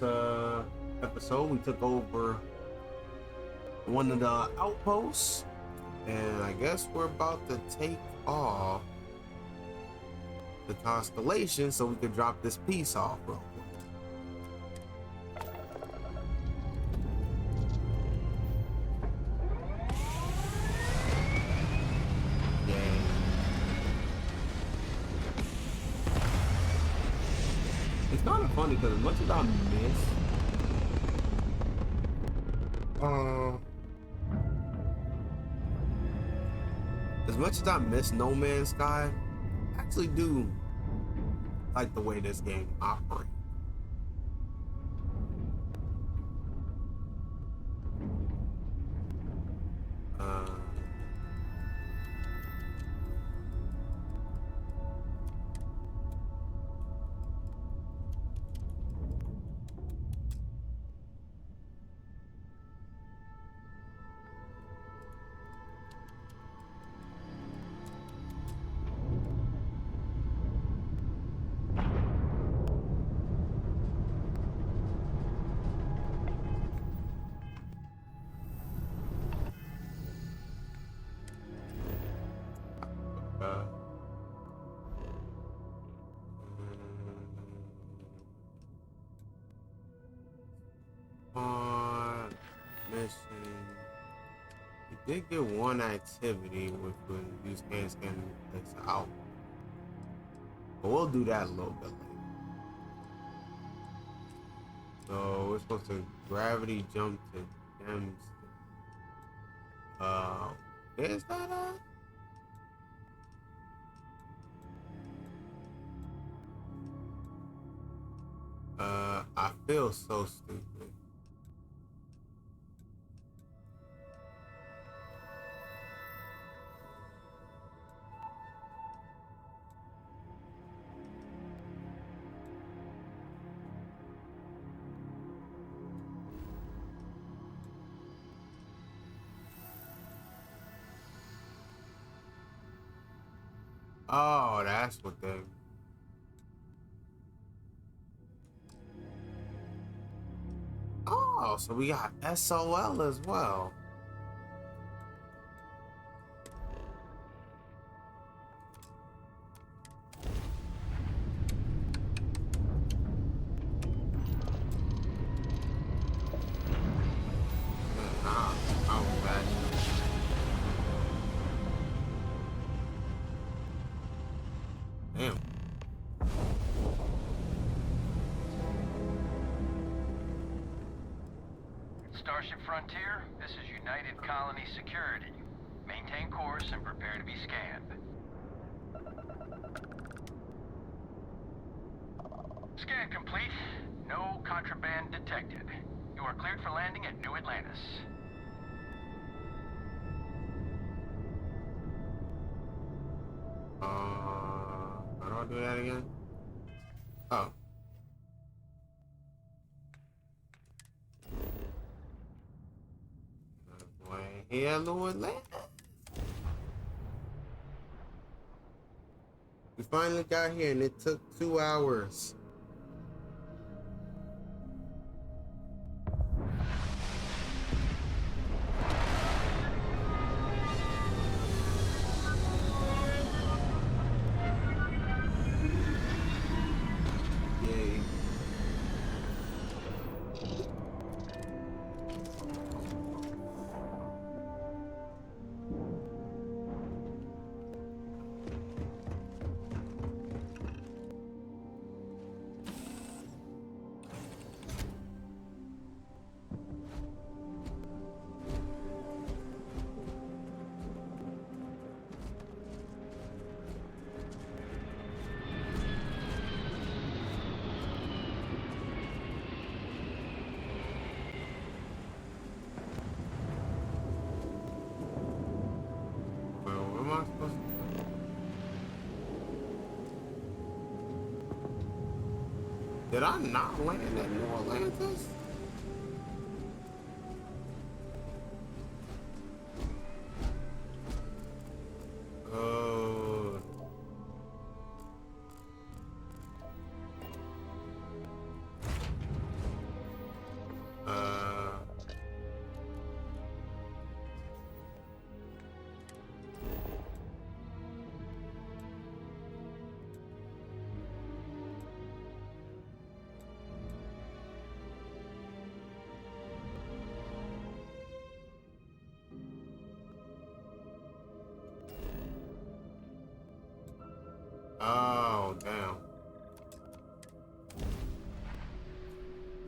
last episode, we took over one of the outposts, and I guess we're about to take off the constellation so we can drop this piece off real quick. It's kind of funny because as much as I miss No Man's Sky, I actually do like the way this game operates. Mission. We did get one activity which was use hand scan to place out. But we'll do that a little bit later. So we're supposed to gravity jump to gems. Is that I feel so stupid. Oh, that's what they... Oh, so we got SOL as well. Damn. Starship Frontier, this is United Colony Security. Maintain course and prepare to be scanned. Scan complete. No contraband detected. You are cleared for landing at New Atlantis. How do I do that again? Oh. Hello, Atlanta. We finally got here and it took 2 hours. Did I not land at New Atlantis? Oh.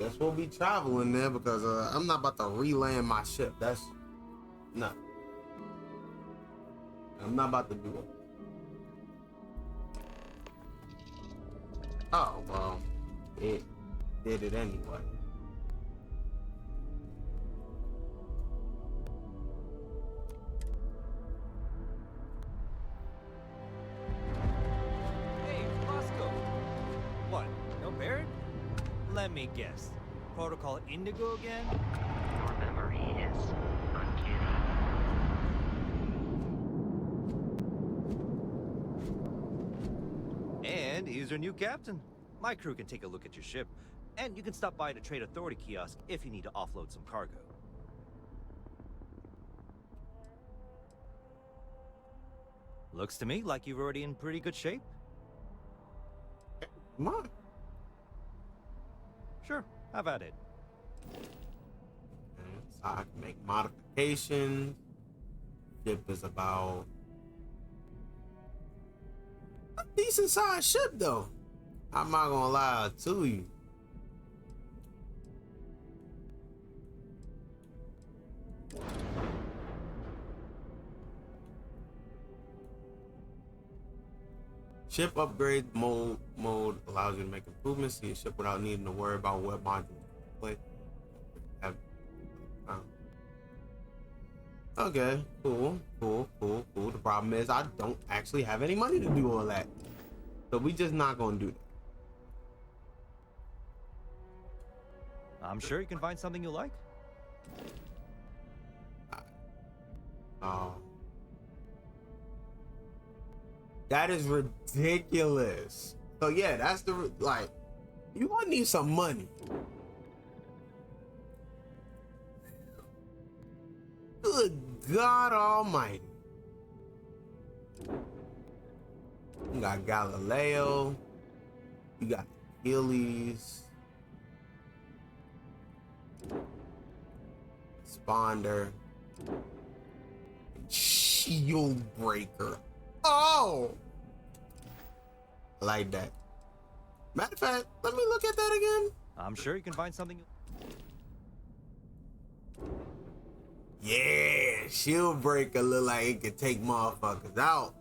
guess we'll be traveling there because I'm not about to re-land my ship. That's no. I'm not about to do it. Oh well, it did it anyway. Hey, Bosco. What? No Barrett? Let me guess. Protocol Indigo again? Your memory is uncanny. And he's your new captain. My crew can take a look at your ship, and you can stop by the Trade Authority kiosk if you need to offload some cargo. Looks to me like you're already in pretty good shape. Come on. Sure, have at it. So I can make modifications. Ship is about a decent sized ship though. I'm not gonna lie to you. Ship upgrade mode allows you to make improvements to your ship without needing to worry about what modules to play. Okay, cool. The problem is I don't actually have any money to do all that. So we just not gonna do that. I'm sure you can find something you like. That is ridiculous. So yeah, that's the like. You gonna need some money. Good God Almighty. You got Galileo. You got Achilles. Sponder. Shield Breaker. Oh! I like that. Matter of fact, let me look at that again. I'm sure you can find something you... Yeah, Shield Breaker look like it could take motherfuckers out.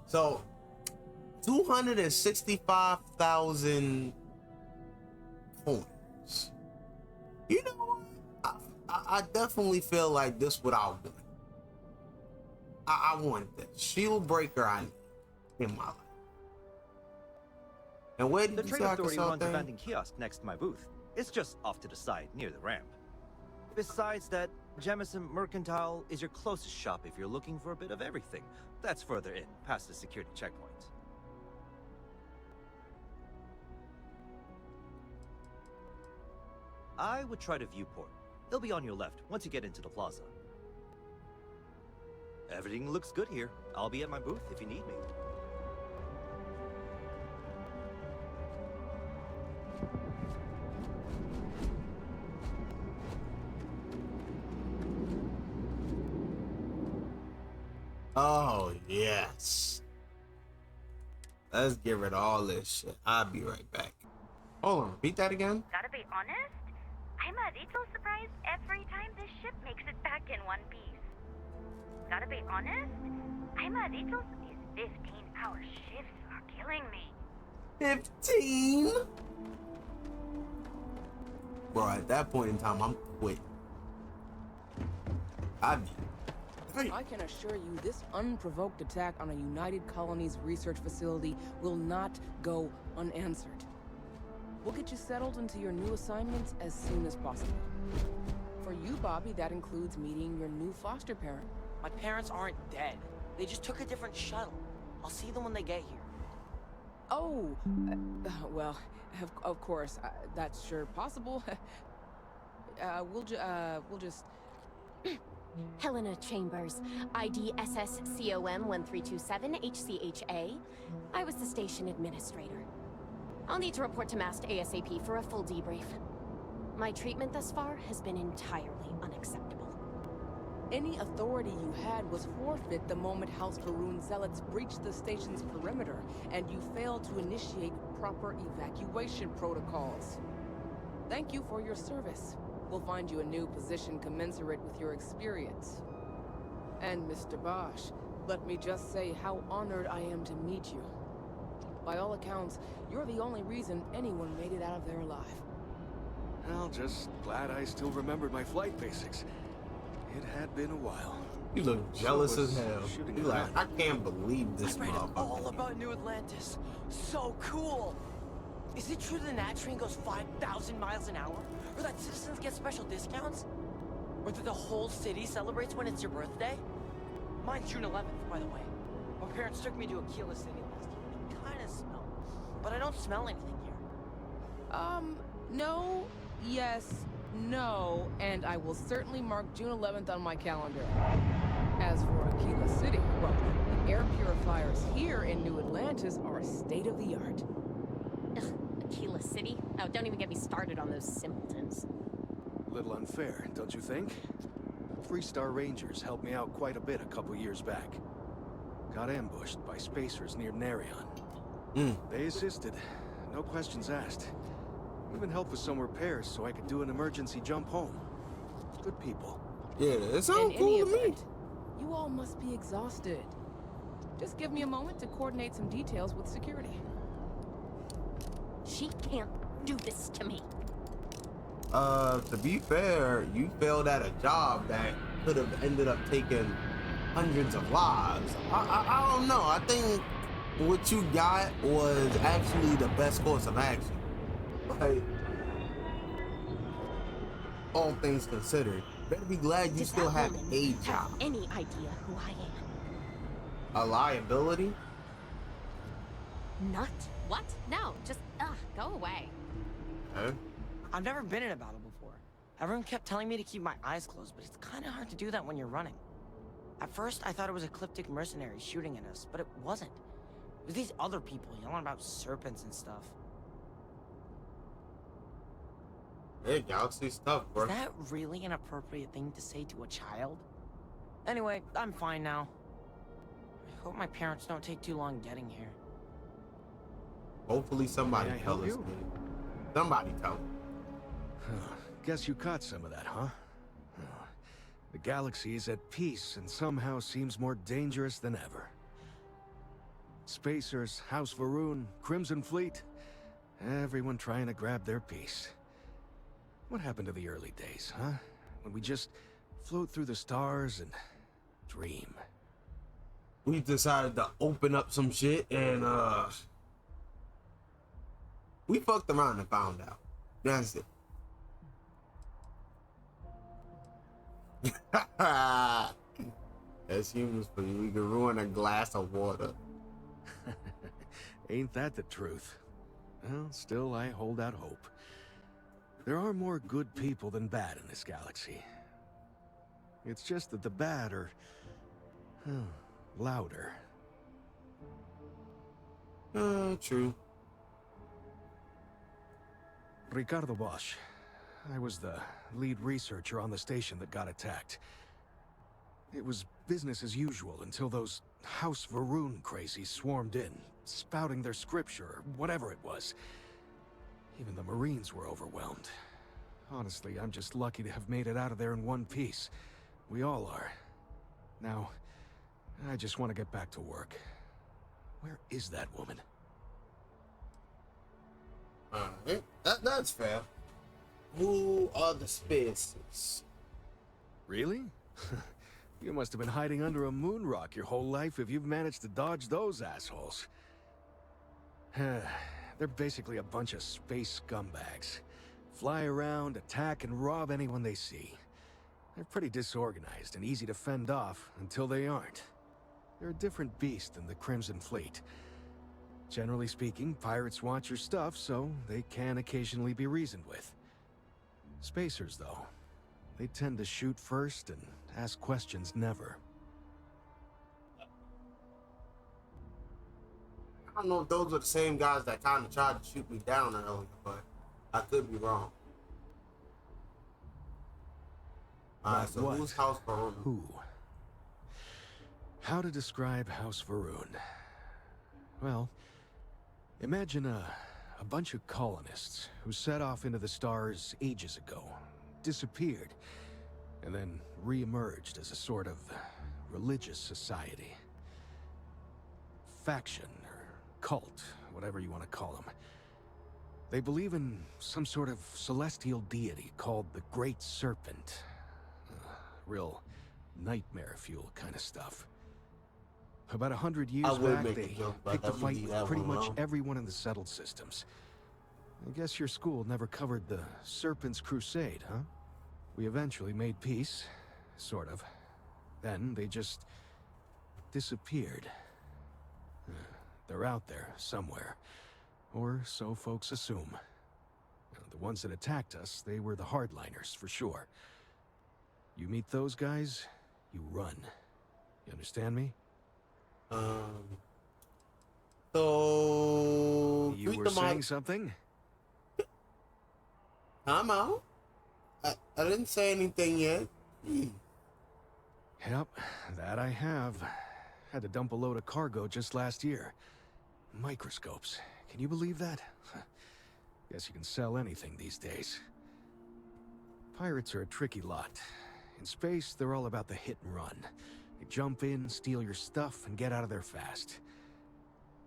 So, 265,000 points. You know what? I definitely feel like this what I want. I want this Shield Breaker I need in my life. And where did The you Trade say I Authority could runs a there? vending kiosk next to my booth. It's just off to the side, near the ramp. Besides that, Jemison Mercantile is your closest shop if you're looking for a bit of everything. That's further in, past the security checkpoint. I would try the viewport. It'll be on your left once you get into the plaza. Everything looks good here. I'll be at my booth if you need me. Oh, yes. Let's get rid of all this shit. I'll be right back. Hold on, repeat that again? Gotta be honest, I'm a little surprised every time this ship makes it back in one piece. Gotta be honest, I'm a little... These 15-hour shifts are killing me. 15? Bro, at that point in time, I'm quitting. I can assure you this unprovoked attack on a United Colonies research facility will not go unanswered. We'll get you settled into your new assignments as soon as possible. For you, Bobby, that includes meeting your new foster parent. My parents aren't dead. They just took a different shuttle. I'll see them when they get here. Oh, well, of course, that's sure possible. We'll just... Helena Chambers, ID SSCOM 1327 HCHA. I was the station administrator. I'll need to report to MAST ASAP for a full debrief. My treatment thus far has been entirely unacceptable. Any authority you had was forfeit the moment House Varun zealots breached the station's perimeter, and you failed to initiate proper evacuation protocols. Thank you for your service. We'll find you a new position commensurate with your experience. And Mr. Bosch, let me just say how honored I am to meet you. By all accounts, you're the only reason anyone made it out of there alive. Well, just glad I still remembered my flight basics. It had been a while. You look jealous So as hell. shooting You like, around. I can't believe this I read all motherfucker. about New Atlantis. So cool. Is it true the Nat train goes 5,000 miles an hour? Or that citizens get special discounts? Or that the whole city celebrates when it's your birthday? Mine's June 11th, by the way. My parents took me to Aquila City last year. It kind of smelled. But I don't smell anything here. No, yes, no, and I will certainly mark June 11th on my calendar. As for Aquila City, well, the air purifiers here in New Atlantis are state-of-the-art. Ugh, Aquila City? Oh, don't even get me started on those simpletons. A little unfair, don't you think? 3-star Rangers helped me out quite a bit a couple years back. Got ambushed by spacers near Narion. They assisted, no questions asked. Even helped with some repairs so I could do an emergency jump home. Good people. Yeah, it sounds In cool any to me. event, you all must be exhausted. Just give me a moment to coordinate some details with security. She can't do this to me. To be fair, you failed at a job that could have ended up taking hundreds of lives. I don't know. I think what you got was actually the best course of action. Like, all things considered, better be glad you Does still that have woman a have job. any idea who I am? A liability? Not? What? No, just, go away. Huh? I've never been in a battle before. Everyone kept telling me to keep my eyes closed, but it's kind of hard to do that when you're running. At first, I thought it was ecliptic mercenaries shooting at us, but it wasn't. It was these other people yelling about serpents and stuff. Hey, Galaxy's tough, bro. Is that really an appropriate thing to say to a child? Anyway, I'm fine now. I hope my parents don't take too long getting here. Hopefully somebody May I tell help us. you? Somebody tell him. Guess you caught some of that, huh? The galaxy is at peace and somehow seems more dangerous than ever. Spacers, House Varun, Crimson Fleet, everyone trying to grab their piece. What happened to the early days, huh? When we just float through the stars and dream. We decided to open up some shit and we fucked around and found out. That's it. As humans, we can ruin a glass of water. Ain't that the truth? Well, still, I hold out hope. There are more good people than bad in this galaxy. It's just that the bad are louder. True. Ricardo Bosch. I was the lead researcher on the station that got attacked. It was business as usual until those House Varun crazies swarmed in, spouting their scripture or whatever it was. Even the Marines were overwhelmed. Honestly, I'm just lucky to have made it out of there in one piece. We all are. Now, I just want to get back to work. Where is that woman? That's fair. Who are the spaces? Really? You must have been hiding under a moon rock your whole life if you've managed to dodge those assholes. They're basically a bunch of space scumbags. Fly around, attack, and rob anyone they see. They're pretty disorganized and easy to fend off until they aren't. They're a different beast than the Crimson Fleet. Generally speaking, pirates want your stuff, so they can occasionally be reasoned with. Spacers, though, they tend to shoot first and ask questions never. I don't know if those are the same guys that kind of tried to shoot me down earlier, but I could be wrong. Alright, so what? who's House Varun? Who? How to describe House Varun? Well, imagine a bunch of colonists who set off into the stars ages ago, disappeared, and then re-emerged as a sort of religious society. Faction, or cult, whatever you want to call them. They believe in some sort of celestial deity called the Great Serpent. Real nightmare fuel kind of stuff. About 100 years back, they picked a fight with pretty much everyone in the settled systems. I guess your school never covered the Serpent's Crusade, huh? We eventually made peace, sort of. Then they just disappeared. They're out there somewhere, or so folks assume. The ones that attacked us, they were the hardliners, for sure. You meet those guys, you run. You understand me? So you were saying something? I'm out. I didn't say anything yet. Yep, that I have. Had to dump a load of cargo just last year. Microscopes. Can you believe that? Guess you can sell anything these days. Pirates are a tricky lot. In space, they're all about the hit and run. They jump in, steal your stuff, and get out of there fast.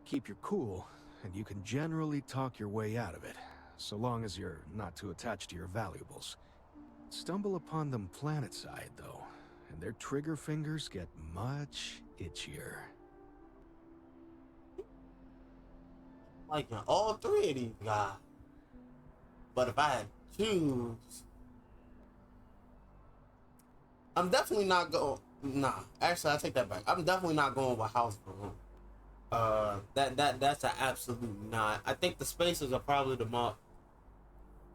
Keep your cool, and you can generally talk your way out of it, so long as you're not too attached to your valuables. Stumble upon them planetside, though, and their trigger fingers get much itchier. Like all three of these guys. But if I had to choose, I'm definitely not going. Nah, actually, I take that back. I'm definitely not going with House Varun. That's an absolute not. I think the Spacers are probably the most.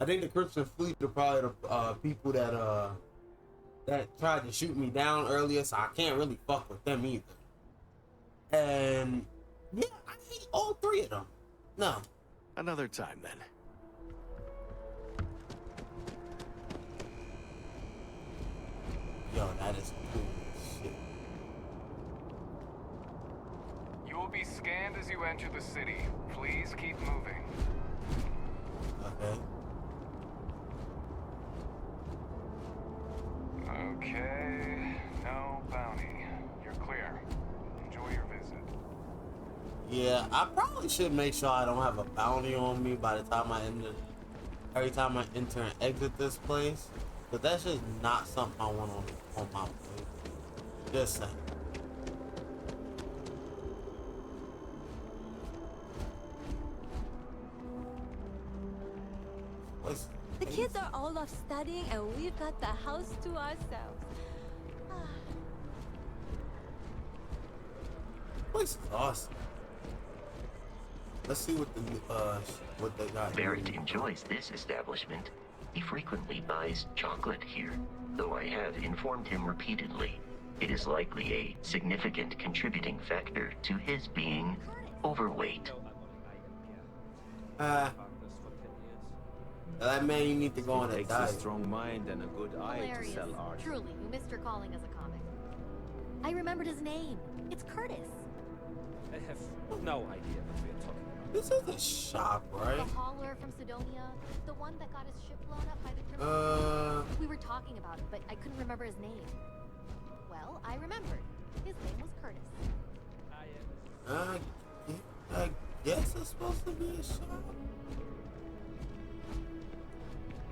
I think the Crimson Fleet are probably the people that tried to shoot me down earlier, so I can't really fuck with them either. And yeah, I hate all three of them. No. Another time then. Yo, that is cool as shit. You will be scanned as you enter the city. Please keep moving. Okay. Okay, no bounty. You're clear. Enjoy your visit. Yeah, I probably should make sure I don't have a bounty on me by the time I enter. Every time I enter and exit this place, but that's just not something I want on my plate. Just saying. The kids are all off studying and we've got the house to ourselves. This is awesome. Let's see what they got. Barrett enjoys this establishment. He frequently buys chocolate here, though I have informed him repeatedly. It is likely a significant contributing factor to his being overweight. That man, you need to go on a takes diet. a strong mind and a good eye Hilarious. to sell art. Truly, you missed your calling as a comic. I remembered his name. It's Curtis. I have no idea what we are talking about. This is a shop, right? The hauler from Sidonia, the one that got his ship blown up by the criminals. We were talking about it, but I couldn't remember his name. Well, I remembered. His name was Curtis. I guess it's supposed to be a shop.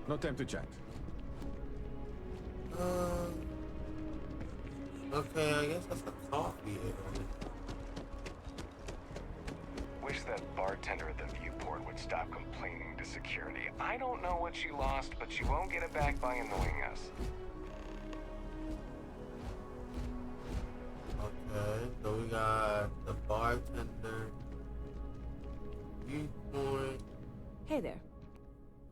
No time to chat. Okay, I guess that's a coffee area. Wish that bartender at the viewport would stop complaining to security. I don't know what she lost, but she won't get it back by annoying us. Okay, so we got the bartender, viewpoint. Hey there.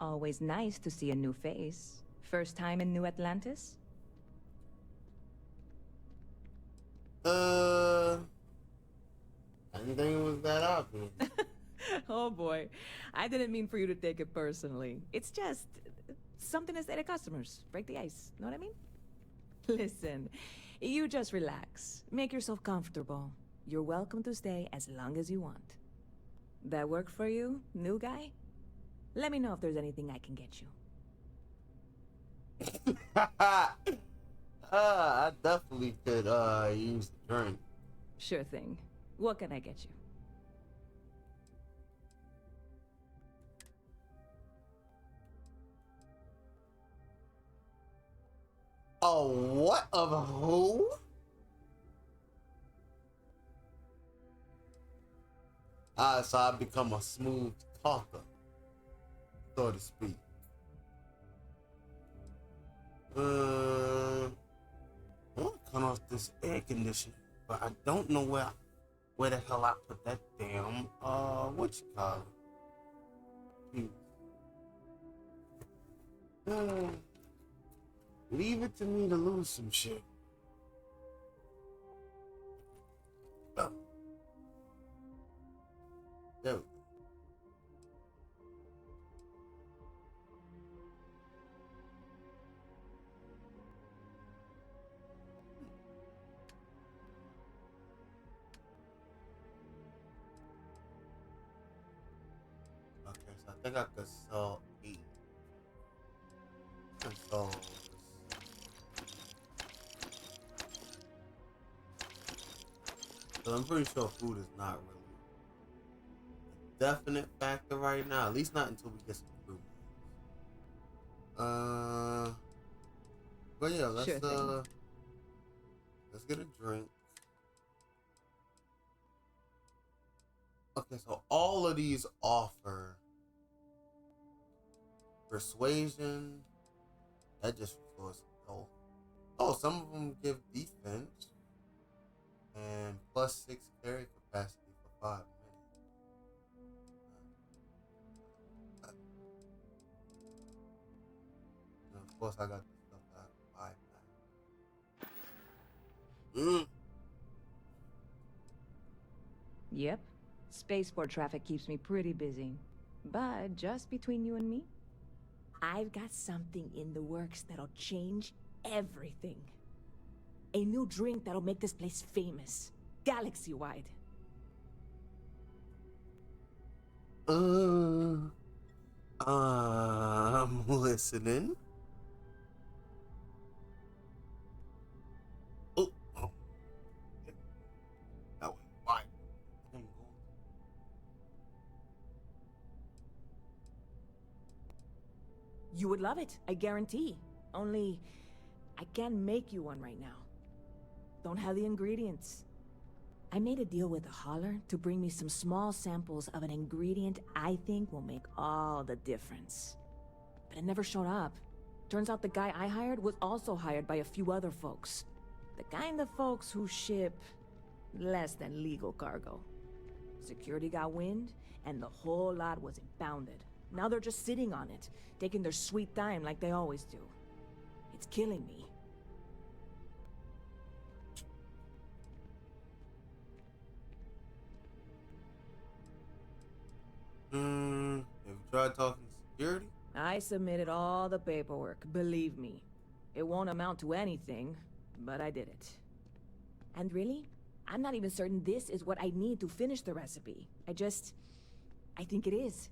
Always nice to see a new face. First time in New Atlantis? I didn't think it was that obvious. Oh boy. I didn't mean for you to take it personally. It's just something to say to customers. Break the ice. Know what I mean? Listen, you just relax. Make yourself comfortable. You're welcome to stay as long as you want. That work for you, new guy? Let me know if there's anything I can get you. I definitely could use the drink. Sure thing. What can I get you? Oh, what of who? So I become a smooth talker, so to speak. I want to cut off this air conditioner, but I don't know where the hell I put that damn what you call it? Leave it to me to lose some shit. Oh. There we go. Okay, so I think I could sell 8. So I'm pretty sure food is not really a definite factor right now. At least not until we get some food. But yeah, let's get a drink. Okay, so all of these offer persuasion. That just restores health. Oh, some of them give defense and +6 carry capacity for 5 minutes. And of course, I got the stuff that I can buy back. Yep. Spaceport traffic keeps me pretty busy. But just between you and me, I've got something in the works that'll change everything. A new drink that'll make this place famous, galaxy-wide. I'm listening. Oh, that way. Why? You would love it, I guarantee. Only, I can't make you one right now. Don't have the ingredients. I made a deal with a hauler to bring me some small samples of an ingredient I think will make all the difference. But it never showed up. Turns out the guy I hired was also hired by a few other folks. The kind of folks who ship less than legal cargo. Security got wind, and the whole lot was impounded. Now they're just sitting on it, taking their sweet time like they always do. It's killing me. Have you tried talking to security? I submitted all the paperwork, believe me. It won't amount to anything, but I did it. And really, I'm not even certain this is what I need to finish the recipe. I think it is.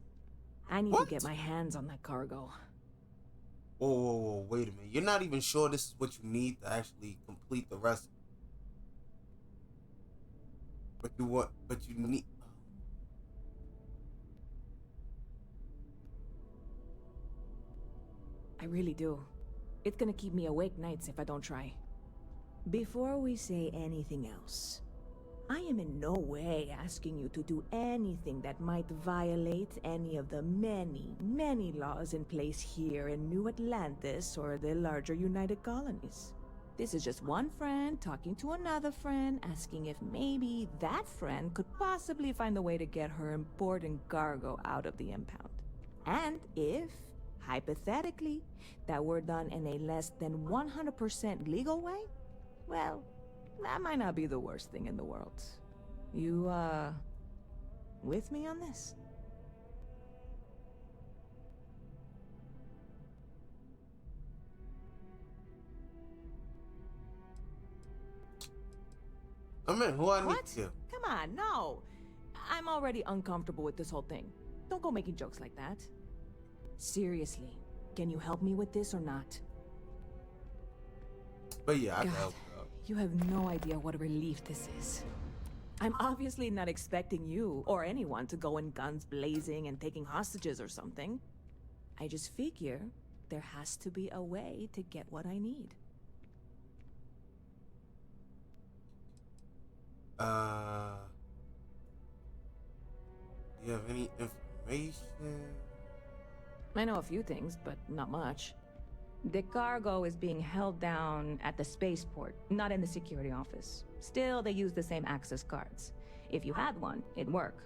I need to get my hands on that cargo. Whoa, wait a minute. You're not even sure this is what you need to actually complete the recipe. But you need... I really do. It's gonna keep me awake nights if I don't try. Before we say anything else, I am in no way asking you to do anything that might violate any of the many, many laws in place here in New Atlantis or the larger United Colonies. This is just one friend talking to another friend, asking if maybe that friend could possibly find a way to get her important cargo out of the impound. And if, hypothetically, that were done in a less than 100% legal way, well, that might not be the worst thing in the world. You, with me on this? I mean, who I need What? to? Come on, no. I'm already uncomfortable with this whole thing. Don't go making jokes like that. Seriously, can you help me with this or not? But yeah, I can God, help you out. you have no idea what a relief this is. I'm obviously not expecting you or anyone to go in guns blazing and taking hostages or something. I just figure there has to be a way to get what I need. Do you have any information? I know a few things, but not much. The cargo is being held down at the spaceport, not in the security office. Still, they use the same access cards. If you had one, it'd work.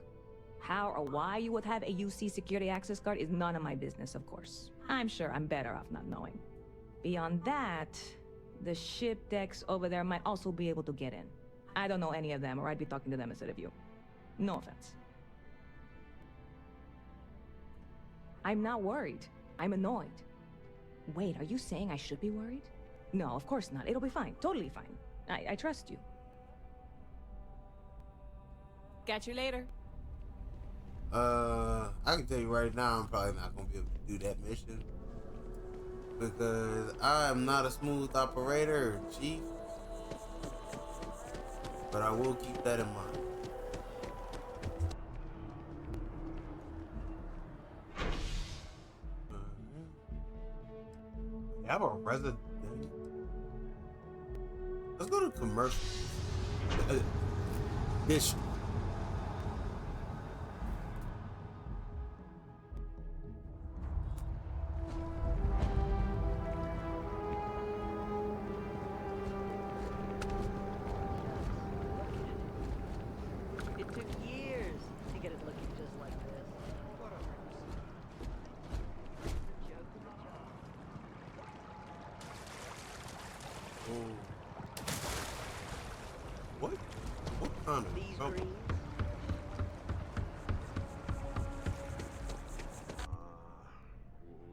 How or why you would have a UC security access card is none of my business, of course. I'm sure I'm better off not knowing. Beyond that, the ship decks over there might also be able to get in. I don't know any of them, or I'd be talking to them instead of you. No offense. I'm not worried. I'm annoyed. Wait, are you saying I should be worried? No, of course not. It'll be fine. Totally fine. I trust you. Catch you later. I can tell you right now, I'm probably not gonna be able to do that mission because I am not a smooth operator, Chief. But I will keep that in mind. You have a resident. Let's go to commercial. This. It took years to get it looking just like this. What? What kind of These company? greens?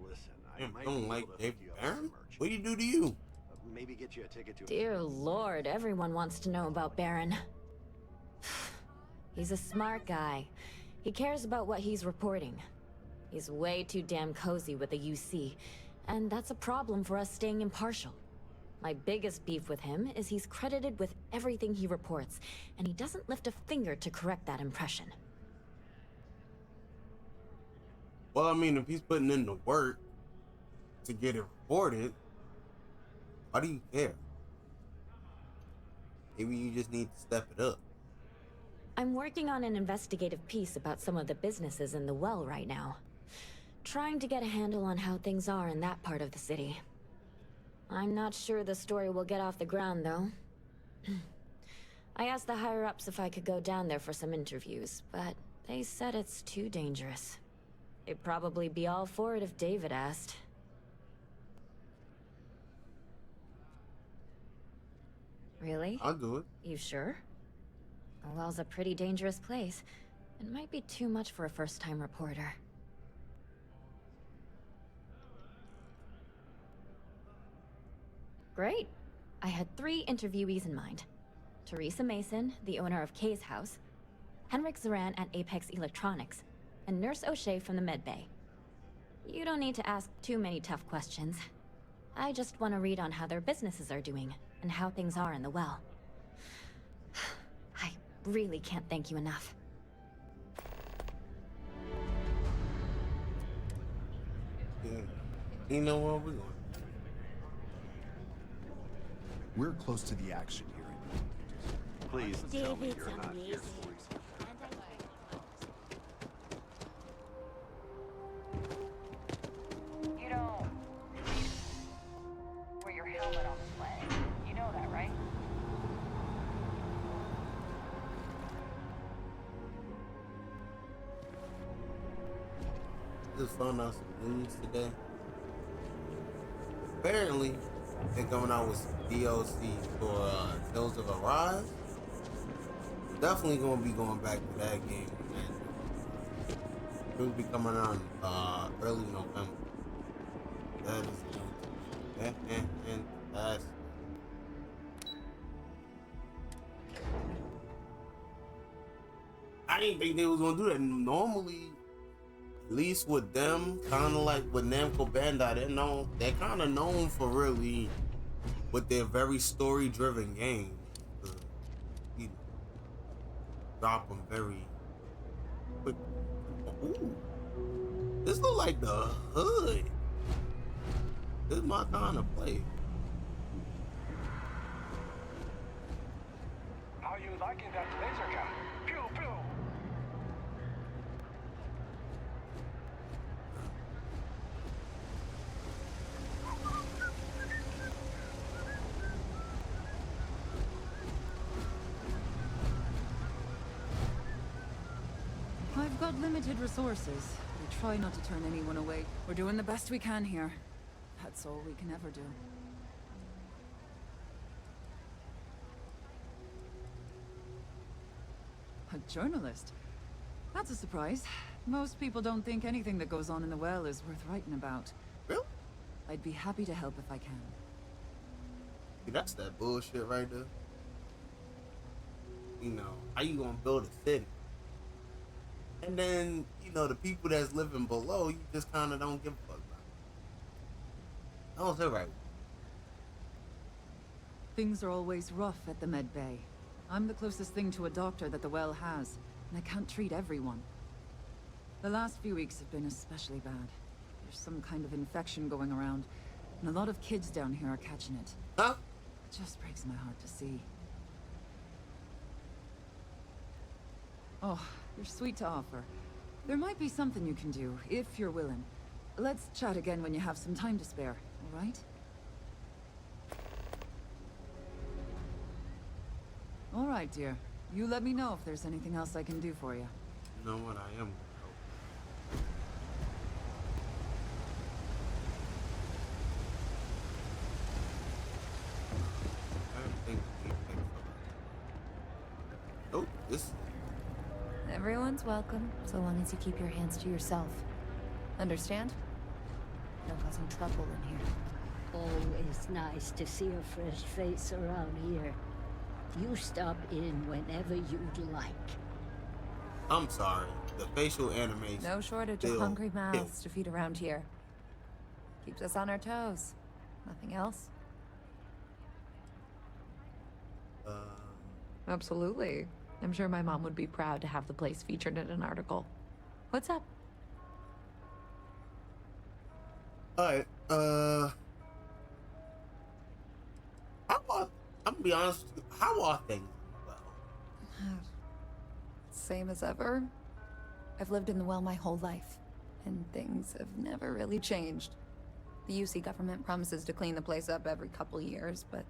Listen, I Damn, might don't be like able to David hook you up with Barron? some merch. What do you do to you? Maybe get you a ticket to. Dear Lord, everyone wants to know about Baron. He's a smart guy. He cares about what he's reporting. He's way too damn cozy with the UC, and that's a problem for us staying impartial. My biggest beef with him is he's credited with everything he reports, and he doesn't lift a finger to correct that impression. Well, I mean, if he's putting in the work to get it reported, why do you care? Maybe you just need to step it up. I'm working on an investigative piece about some of the businesses in the well right now. Trying to get a handle on how things are in that part of the city. I'm not sure the story will get off the ground, though. I asked the higher-ups if I could go down there for some interviews, but they said it's too dangerous. They'd probably be all for it if David asked. Really? I'll do it. You sure? The well's a pretty dangerous place. It might be too much for a first-time reporter. Great. I had 3 interviewees in mind. Teresa Mason, the owner of Kay's house, Henrik Zoran at Apex Electronics, and Nurse O'Shea from the Medbay. You don't need to ask too many tough questions. I just want to read on how their businesses are doing, and how things are in the well. I really can't thank you enough. Yeah. You know what we're going. We're close to the action here. Please tell me David's you're not here amazing. for You don't wear your helmet on the plane. You know that, right? Just found out some news today. Apparently, they're coming out with some DLC for Tales of Arise. Definitely gonna be going back to that game. It will be coming out early November. That is fantastic. didn't think they was gonna do that. Normally, at least with them, kind of like with Namco Bandai, they're kind of known for really, with their very story-driven games, you know, drop them very quick. Ooh, this look like the hood. This is my kind of play. Are you liking that laser gun? Pew pew! I've got limited resources. We try not to turn anyone away. We're doing the best we can here. That's all we can ever do. A journalist? That's a surprise. Most people don't think anything that goes on in the well is worth writing about. Really? I'd be happy to help if I can. See, that's that bullshit right there. You know, how you gonna build a city? And then, you know, the people that's living below, you just kind of don't give a fuck about. That was it right. Things are always rough at the Med Bay. I'm the closest thing to a doctor that the well has, and I can't treat everyone. The last few weeks have been especially bad. There's some kind of infection going around, and a lot of kids down here are catching it. Huh? It just breaks my heart to see. Oh, you're sweet to offer. There might be something you can do, if you're willing. Let's chat again when you have some time to spare, all right? All right, dear. You let me know if there's anything else I can do for you. You know what? I am. Oh, this. Everyone's welcome, so long as you keep your hands to yourself. Understand? No causing trouble in here. Always nice to see a fresh face around here. You stop in whenever you'd like. I'm sorry. The facial animation. No shortage of hungry mouths to feed around here. Keeps us on our toes. Nothing else? Absolutely. I'm sure my mom would be proud to have the place featured in an article. What's up? Alright, I'm gonna be honest with you, how are things? Same as ever. I've lived in the well my whole life, and things have never really changed. The UC government promises to clean the place up every couple years, but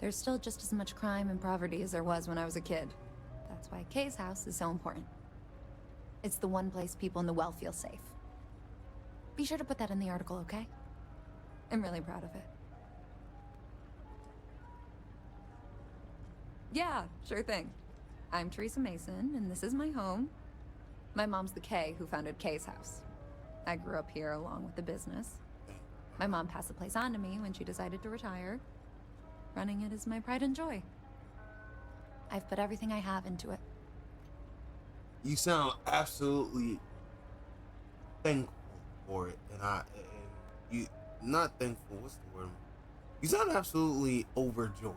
there's still just as much crime and poverty as there was when I was a kid. That's why Kay's house is so important. It's the one place people in the well feel safe. Be sure to put that in the article, okay? I'm really proud of it. Yeah, sure thing. I'm Teresa Mason, and this is my home. My mom's the Kay who founded Kay's house. I grew up here along with the business. My mom passed the place on to me when she decided to retire. Running it is my pride and joy. I've put everything I have into it. You sound absolutely thankful for it, and you not thankful. What's the word? You sound absolutely overjoyed.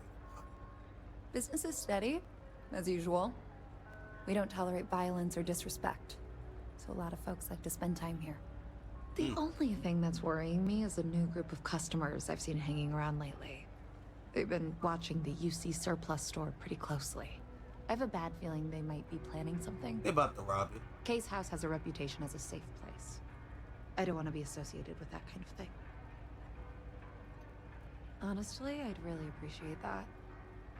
Business is steady, as usual. We don't tolerate violence or disrespect, so a lot of folks like to spend time here. The only thing that's worrying me is a new group of customers I've seen hanging around lately. They've been watching the UC surplus store pretty closely. I have a bad feeling they might be planning something. They about to rob you. Kay's house has a reputation as a safe place. I don't want to be associated with that kind of thing. Honestly, I'd really appreciate that.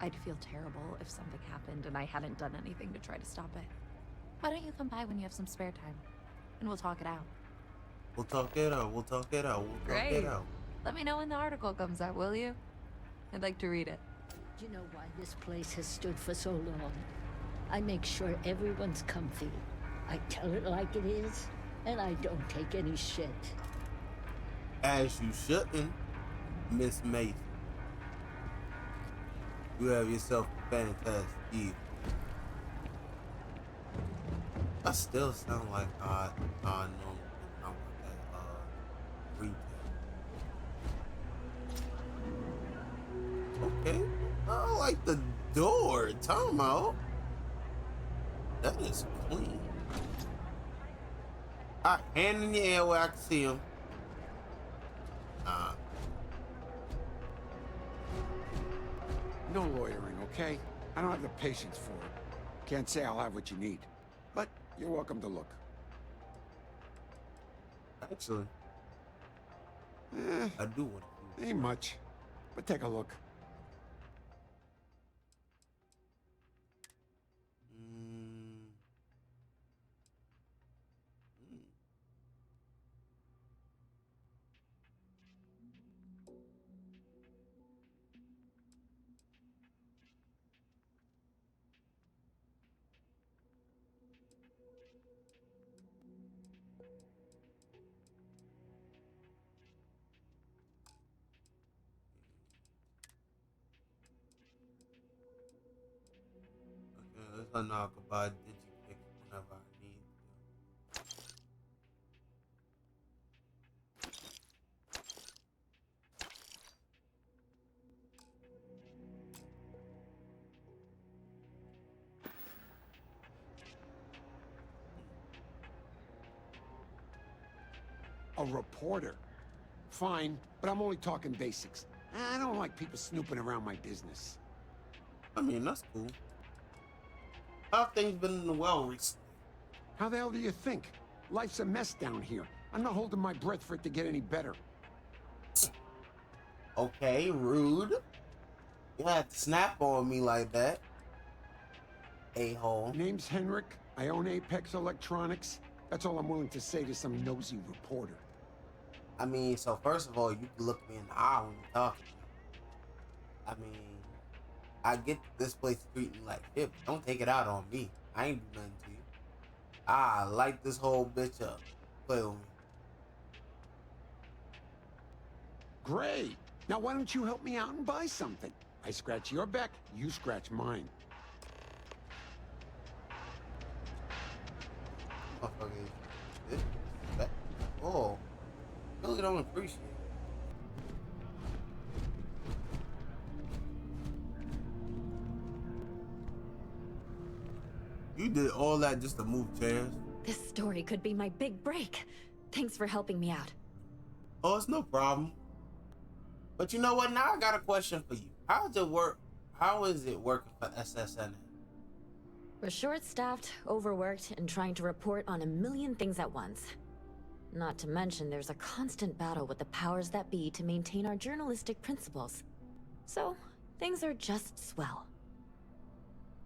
I'd feel terrible if something happened and I hadn't done anything to try to stop it. Why don't you come by when you have some spare time? And we'll talk it out. We'll talk it out. We'll talk it out. We'll talk it out. Let me know when the article comes out, will you? I'd like to read it. Do you know why this place has stood for so long? I make sure everyone's comfy. I tell it like it is, and I don't take any shit. As you shouldn't, Miss Mason. You have yourself a fantastic evening. That still sound like I know I want that retail. Okay. I like the door. Time out. That is clean. Alright, hand in the air where I can see him. No loitering, okay? I don't have the patience for it. Can't say I'll have what you need, but you're welcome to look. Actually, I do want to. Ain't much, but take a look. Okay, let's know I can buy Digipix whenever I need A reporter? Fine, but I'm only talking basics. I don't like people snooping around my business. I mean, that's cool. How have things been in the well recently? How the hell do you think? Life's a mess down here. I'm not holding my breath for it to get any better. Okay, rude. You had to snap on me like that. A-hole. Name's Henrik. I own Apex Electronics. That's all I'm willing to say to some nosy reporter. I mean, so first of all, you can look me in the eye when you're talking. I mean, I get this place treating like shit, but don't take it out on me. I ain't do nothing to you. I light this whole bitch up. Play with me. Great. Now why don't you help me out and buy something? I scratch your back, you scratch mine. Oh, really don't appreciate it. You did all that just to move chairs? This story could be my big break. Thanks for helping me out. Oh, it's no problem. But you know what? Now I got a question for you. How does it work? How is it working for SSN? We're short-staffed, overworked, and trying to report on a million things at once. Not to mention there's a constant battle with the powers that be to maintain our journalistic principles. So, things are just swell.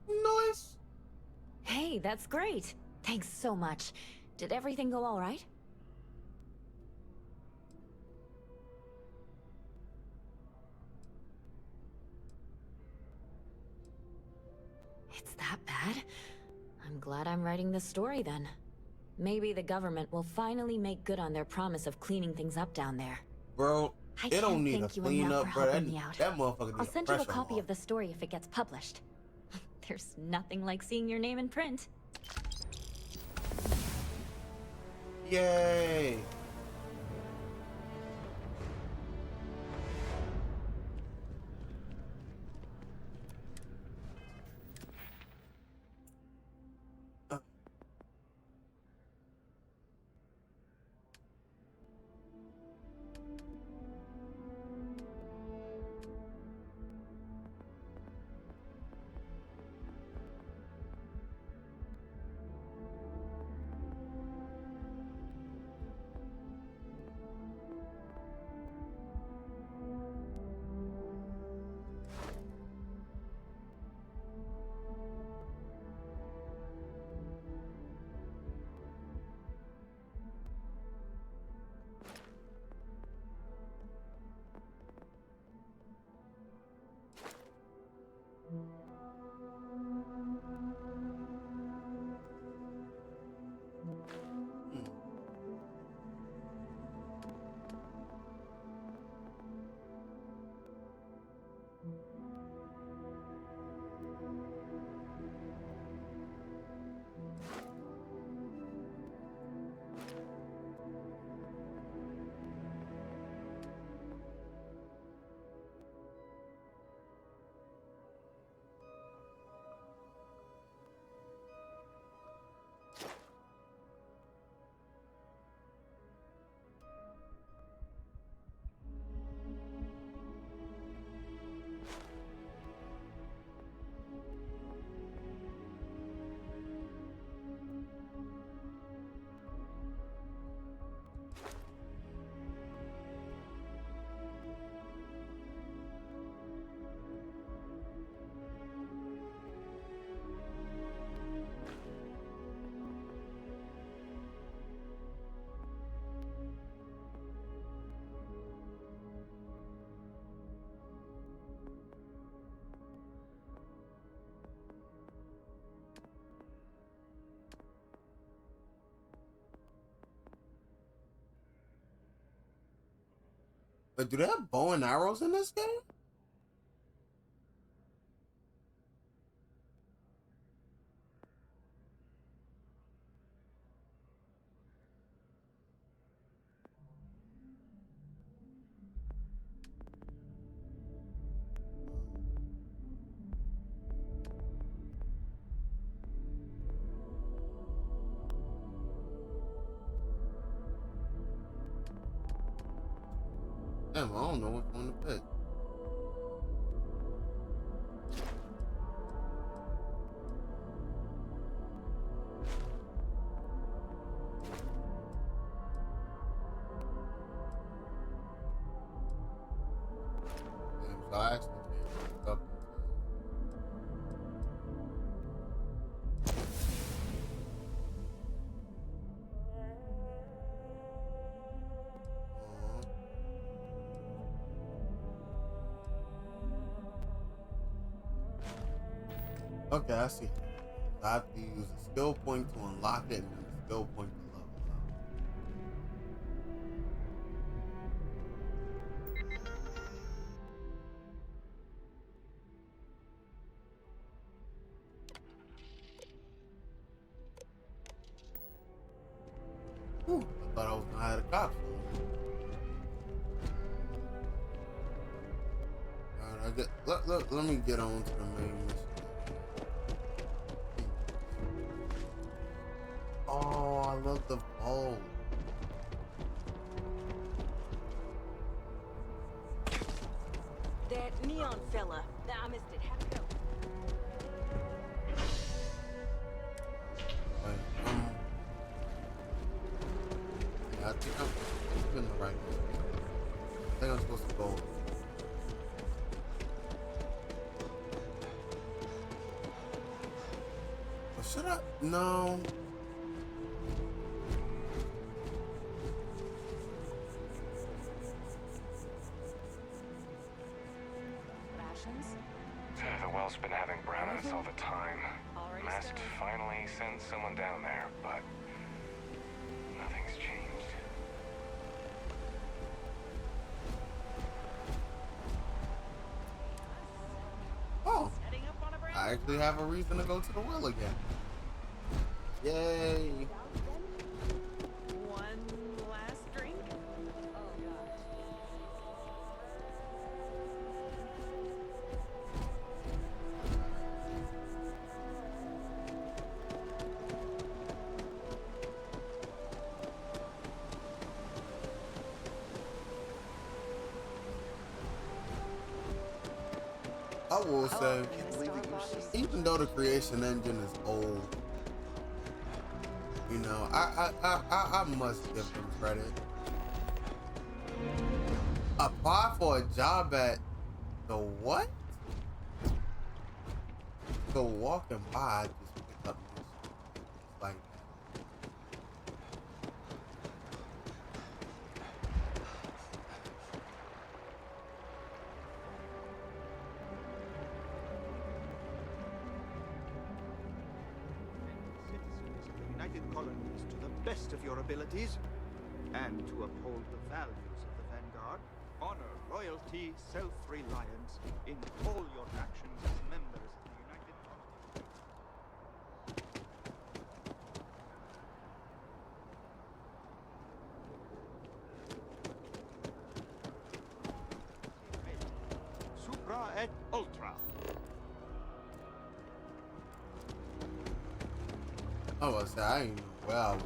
Nice. Hey, that's great. Thanks so much. Did everything go all right? It's that bad? I'm glad I'm writing this story then. Maybe the government will finally make good on their promise of cleaning things up down there. Bro, it don't need a clean up, bro. That motherfucker needs I'll send you a copy off. of the story if it gets published. There's nothing like seeing your name in print. Yay! But do they have bow and arrows in this game? Damn, I don't know which one to pick. Damn, so I actually can't look up. Okay, I see. I have to use a skill point to unlock it and then a skill point to level up. Whew, I thought I was gonna hire a cop. Alright, let me get on to the main mission. Oh, I love the bow. That neon fella. I missed it. How'd it go? Wait, yeah, I think I'm in the right way. I think I'm supposed to go. Or should I? No. The well's been having brownouts all the time. Mast finally sends someone down there, but nothing's changed. Oh, I actually have a reason to go to the well again. Yay! One last drink? I will say, even though the creation engine is old, you know, I must give them credit. Apply for a job at the what? So walking by, I just picked up this. It's like United Colonies to the best of your abilities, and to uphold the values of the Vanguard, honor loyalty, self-reliance in all your actions as members of the United Colonies. Supra et Ultra. I was say I ain't well.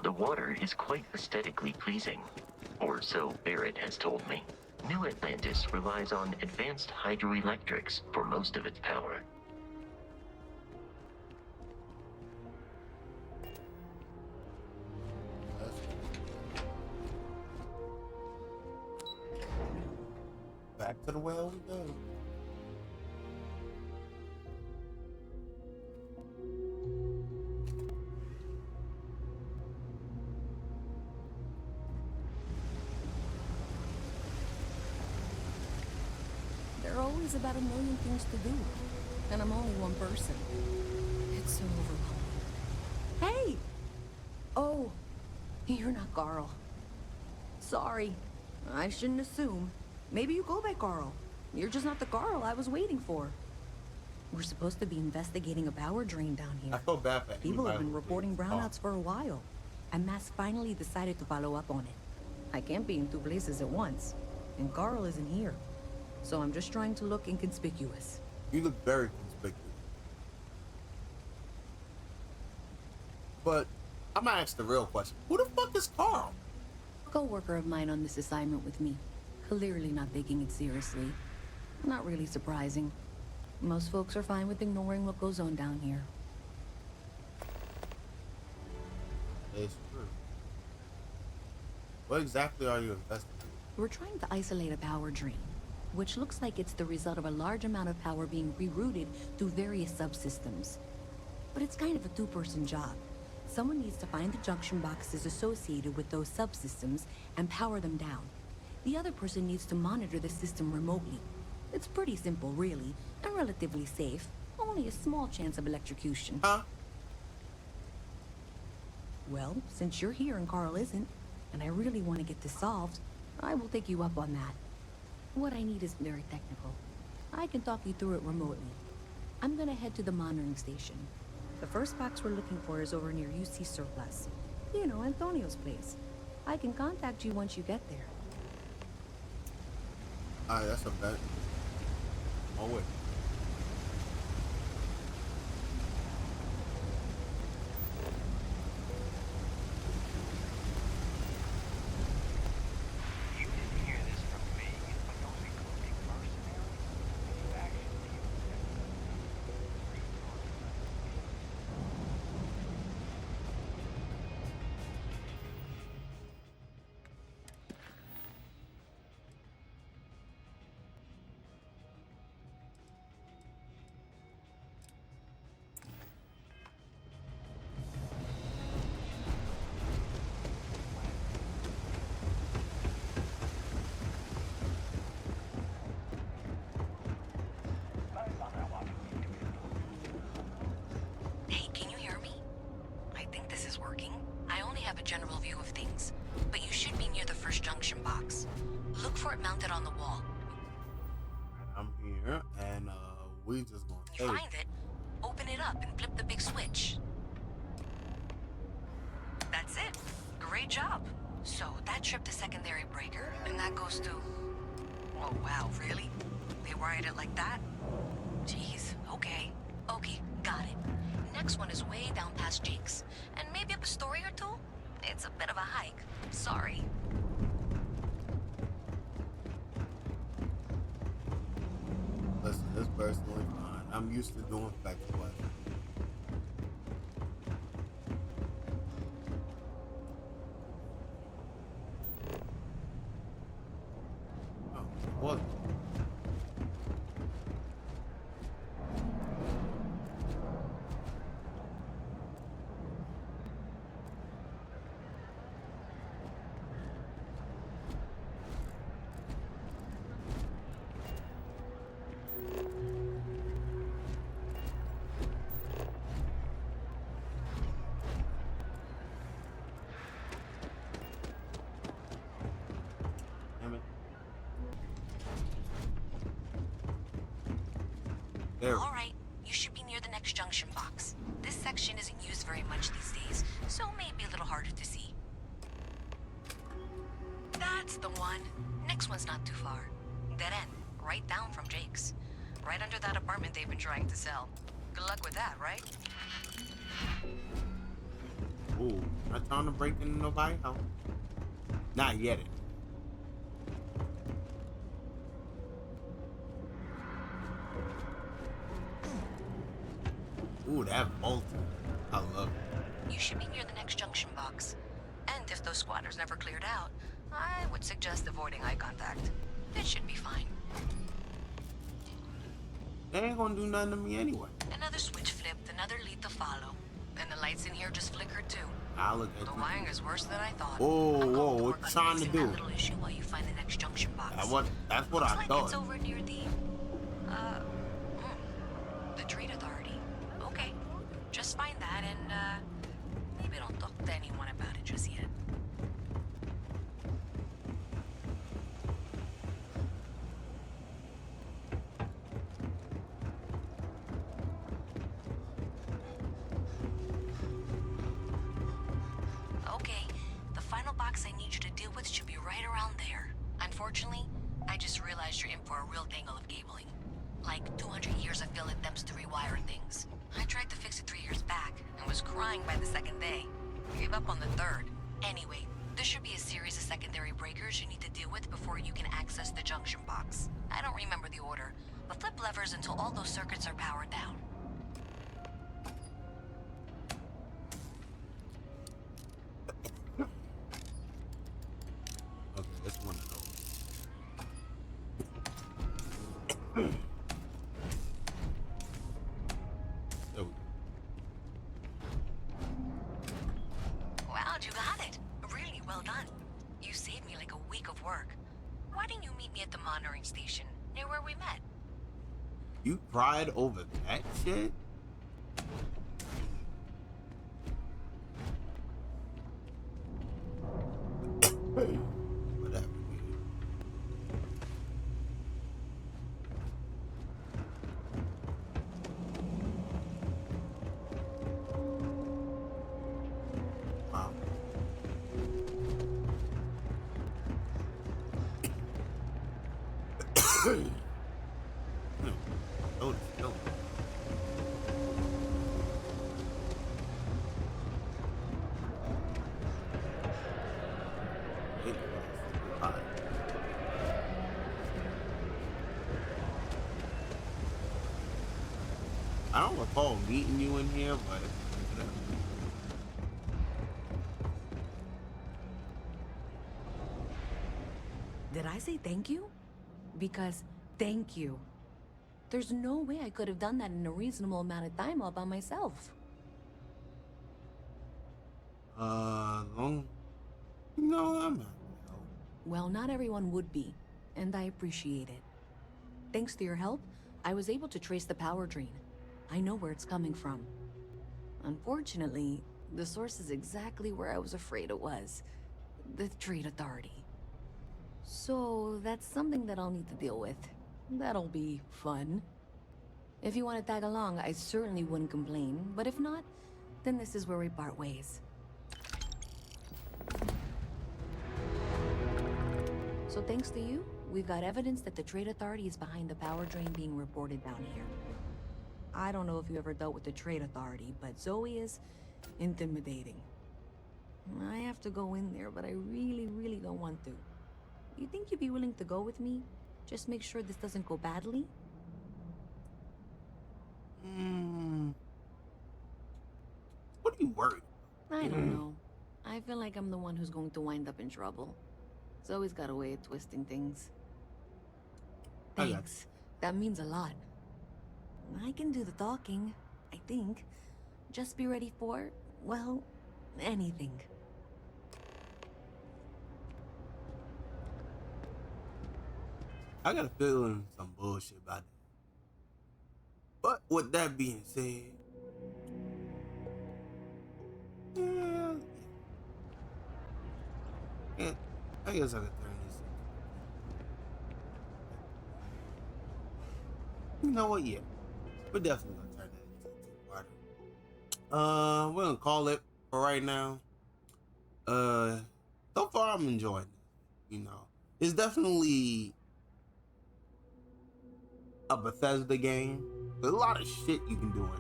The water is quite aesthetically pleasing, or so Barrett has told me. New Atlantis relies on advanced hydroelectrics for most of its power. Back to the well we go. There are always about a million things to do. And I'm only one person. It's so overwhelming. Hey! Oh, you're not Carl. Sorry. I shouldn't assume. Maybe you go by Carl. You're just not the Carl I was waiting for. We're supposed to be investigating a power drain down here. I feel bad for People have been anybody reporting who plays brownouts for a while. And Mass finally decided to follow up on it. I can't be in two places at once. And Carl isn't here. So I'm just trying to look inconspicuous. You look very conspicuous. But I'm gonna ask the real question. Who the fuck is Carl? A co-worker of mine on this assignment with me. Clearly not taking it seriously. Not really surprising. Most folks are fine with ignoring what goes on down here. It's true. What exactly are you investigating? We're trying to isolate a power drain, which looks like it's the result of a large amount of power being rerouted to various subsystems. But it's kind of a two-person job. Someone needs to find the junction boxes associated with those subsystems and power them down. The other person needs to monitor the system remotely. It's pretty simple, really, and relatively safe. Only a small chance of electrocution. Huh? Well, since you're here and Carl isn't, and I really want to get this solved, I will take you up on that. What I need is very technical. I can talk you through it remotely. I'm gonna head to the monitoring station. The first box we're looking for is over near UC Surplus. You know, Antonio's place. I can contact you once you get there. Alright, that's a bet. Oh, wait. Hey, can you hear me? I think this is working. I only have a general view of things, but you should be near the first junction box. Look for it mounted on the wall. I'm here, and we just gonna You find it, open it up and flip the big switch. That's it. Great job. So that tripped the secondary breaker, and that goes to... Oh, wow, really? They wired it like that? Jeez, okay. Okay, got it. Next one is way down past Jake's, and maybe up a story or two? It's a bit of a hike. Sorry. Listen, this personally fine. I'm used to doing facts, but what? All right, you should be near the next junction box. This section isn't used very much these days, so maybe a little harder to see. That's the one. Next one's not too far. Dead end, right down from Jake's. Right under that apartment they've been trying to sell. Good luck with that, right? Ooh, not trying to break into nobody's house. Not yet. Ooh, that bolted. I love it. You should be near the next junction box. And if those squatters never cleared out, I would suggest avoiding eye contact. It should be fine. They ain't gonna do nothing to me anyway. Another switch flipped, another lead to follow. And the lights in here just flickered too. I'll look at the wiring is worse than I thought. Whoa, whoa, what you trying to do? That little issue while you find the next junction box. That's what I like thought. It's over near the The Trade Authority. Okay. Just find that and, maybe don't talk to anyone about it just yet. Okay, the final box I need you to deal with should be right around there. Unfortunately, I just realized you're in for a real tangle of cabling. Like 200 years of fill attempts to rewire things. I tried to fix it 3 years back and was crying by the second day. Gave up on the third. Anyway, there should be a series of secondary breakers you need to deal with before you can access the junction box. I don't remember the order, but flip levers until all those circuits are powered down. Okay, that's one of those. Wow, you got it. Really well done. You saved me like a week of work. Why didn't you meet me at the monitoring station, near where we met? You cried over that shit? Whatever. Wow. No. I don't recall meeting you in here, but Did I say thank you? Because thank you. There's no way I could have done that in a reasonable amount of time all by myself. I'm not. Well, not everyone would be, and I appreciate it. Thanks to your help, I was able to trace the power drain. I know where it's coming from. Unfortunately, the source is exactly where I was afraid it was. The Trade Authority. So, that's something that I'll need to deal with. That'll be fun. If you want to tag along, I certainly wouldn't complain, but if not, then this is where we part ways. So thanks to you, we've got evidence that the Trade Authority is behind the power drain being reported down here. I don't know if you ever dealt with the Trade Authority, but Zoe is intimidating. I have to go in there, but I really don't want to. You think you'd be willing to go with me? Just make sure this doesn't go badly? What are you worried? I don't know. I feel like I'm the one who's going to wind up in trouble. Zoe's got a way of twisting things. Thanks. That means a lot. I can do the talking, I think. Just be ready for, well, anything. I got a feeling some bullshit about that. But with that being said, yeah, I guess I could turn this into. You know what? Yeah, we're definitely gonna turn that into a two-parter. We're gonna call it for right now. So far I'm enjoying it. You know, it's definitely a Bethesda game. There's a lot of shit you can do in here.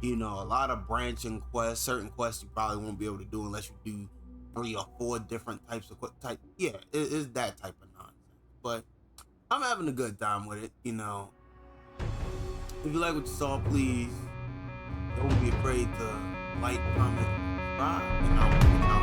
You know, a lot of branching quests. Certain quests you probably won't be able to do unless you do 3 or 4 different types of type. Yeah, it's that type of nonsense. But I'm having a good time with it. You know, if you like what you saw, please don't be afraid to like, comment, subscribe, and I'll